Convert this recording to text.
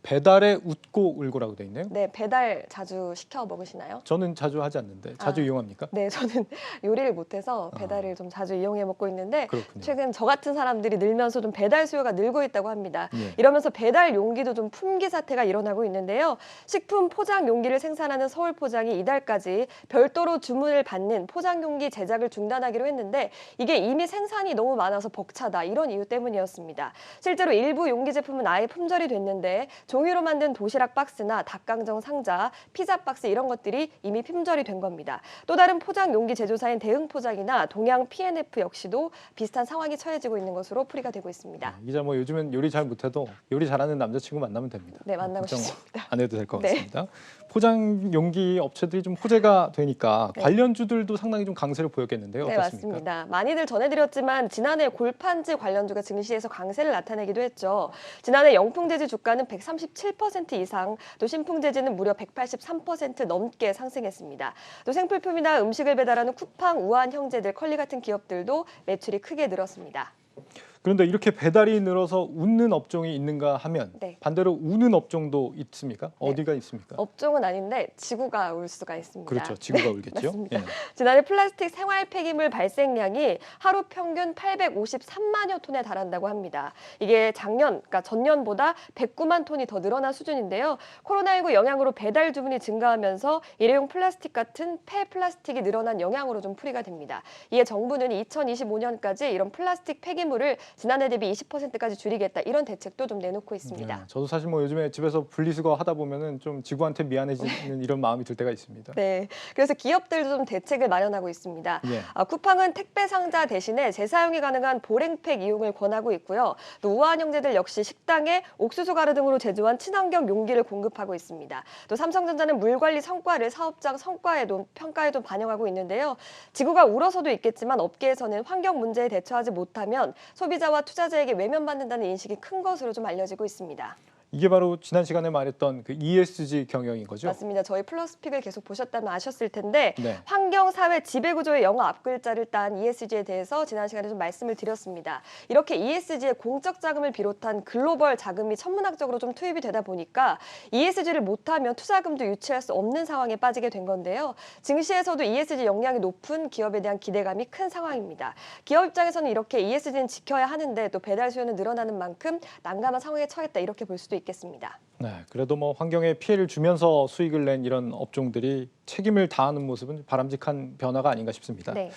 배달에 웃고 울고라고 돼 있네요. 네, 배달 자주 시켜 먹으시나요? 저는 자주 하지 않는데 자주 이용합니까? 네, 저는 요리를 못해서 배달을 좀 자주 이용해 먹고 있는데 그렇군요. 최근 저 같은 사람들이 늘면서 좀 배달 수요가 늘고 있다고 합니다. 예. 이러면서 배달 용기도 좀 품귀 사태가 일어나고 있는데요. 식품 포장 용기를 생산하는 서울포장이 이달까지 별도로 주문을 받는 포장 용기 제작을 중단하기로 했는데 이게 이미 생산이 너무 많아서 벅차다 이런 이유 때문이었습니다. 실제로 일부 용기 제품은 아예 품절이 됐는데 종이로 만든 도시락 박스나 닭강정 상자, 피자 박스 이런 것들이 이미 품절이 된 겁니다. 또 다른 포장 용기 제조사인 대흥포장이나 동양 P&F 역시도 비슷한 상황이 처해지고 있는 것으로 풀이가 되고 있습니다. 기자 뭐 요즘엔 요리 잘 못해도 요리 잘하는 남자친구 만나면 됩니다. 네, 만나고 걱정 싶습니다. 안 해도 될 것 네. 같습니다. 포장 용기 업체들이 좀 호재가 되니까 네. 관련주들도 상당히 좀 강세를 보였겠는데요. 네, 어떻습니까? 맞습니다. 많이들 전해드렸지만 지난해 골판지 관련주가 증시에서 강세를 나타내기도 했죠. 지난해 영풍재지 주가는 137% 이상, 또 신풍재지는 무려 183% 넘게 상승했습니다. 또 생필품이나 음식을 배달하는 쿠팡, 우한 형제들, 컬리 같은 기업들도 매출이 크게 늘었습니다. 그런데 이렇게 배달이 늘어서 웃는 업종이 있는가 하면 네. 반대로 우는 업종도 있습니까? 네. 어디가 있습니까? 업종은 아닌데 지구가 울 수가 있습니다. 그렇죠. 지구가 울겠죠. 맞습니다. 예. 지난해 플라스틱 생활 폐기물 발생량이 하루 평균 853만여 톤에 달한다고 합니다. 이게 그러니까 전년보다 109만 톤이 더 늘어난 수준인데요. 코로나19 영향으로 배달 주문이 증가하면서 일회용 플라스틱 같은 폐플라스틱이 늘어난 영향으로 좀 풀이가 됩니다. 이에 정부는 2025년까지 이런 플라스틱 폐기물을 지난해 대비 20%까지 줄이겠다 이런 대책도 좀 내놓고 있습니다. 저도 사실 뭐 요즘에 집에서 분리수거 하다 보면은 좀 지구한테 미안해지는 이런 마음이 들 때가 있습니다. 네, 그래서 기업들도 좀 대책을 마련하고 있습니다. 예. 쿠팡은 택배 상자 대신에 재사용이 가능한 보냉팩 이용을 권하고 있고요. 또 우한 형제들 역시 식당에 옥수수 가루 등으로 제조한 친환경 용기를 공급하고 있습니다. 또 삼성전자는 물 관리 성과를 사업장 성과에도 평가에도 반영하고 있는데요. 지구가 울어서도 있겠지만 업계에서는 환경 문제에 대처하지 못하면 소비자와 투자자에게 외면받는다는 인식이 큰 것으로 좀 알려지고 있습니다. 이게 바로 지난 시간에 말했던 그 ESG 경영인 거죠? 맞습니다. 저희 플러스픽을 계속 보셨다면 아셨을 텐데 네. 환경, 사회, 지배구조의 영어 앞글자를 딴 ESG에 대해서 지난 시간에 좀 말씀을 드렸습니다. 이렇게 ESG의 공적 자금을 비롯한 글로벌 자금이 천문학적으로 좀 투입이 되다 보니까 ESG를 못하면 투자금도 유치할 수 없는 상황에 빠지게 된 건데요. 증시에서도 ESG 역량이 높은 기업에 대한 기대감이 큰 상황입니다. 기업 입장에서는 이렇게 ESG는 지켜야 하는데 또 배달 수요는 늘어나는 만큼 난감한 상황에 처했다 이렇게 볼 수도 있겠습니다. 네, 그래도 뭐 환경에 피해를 주면서 수익을 낸 이런 업종들이 책임을 다하는 모습은 바람직한 변화가 아닌가 싶습니다. 네.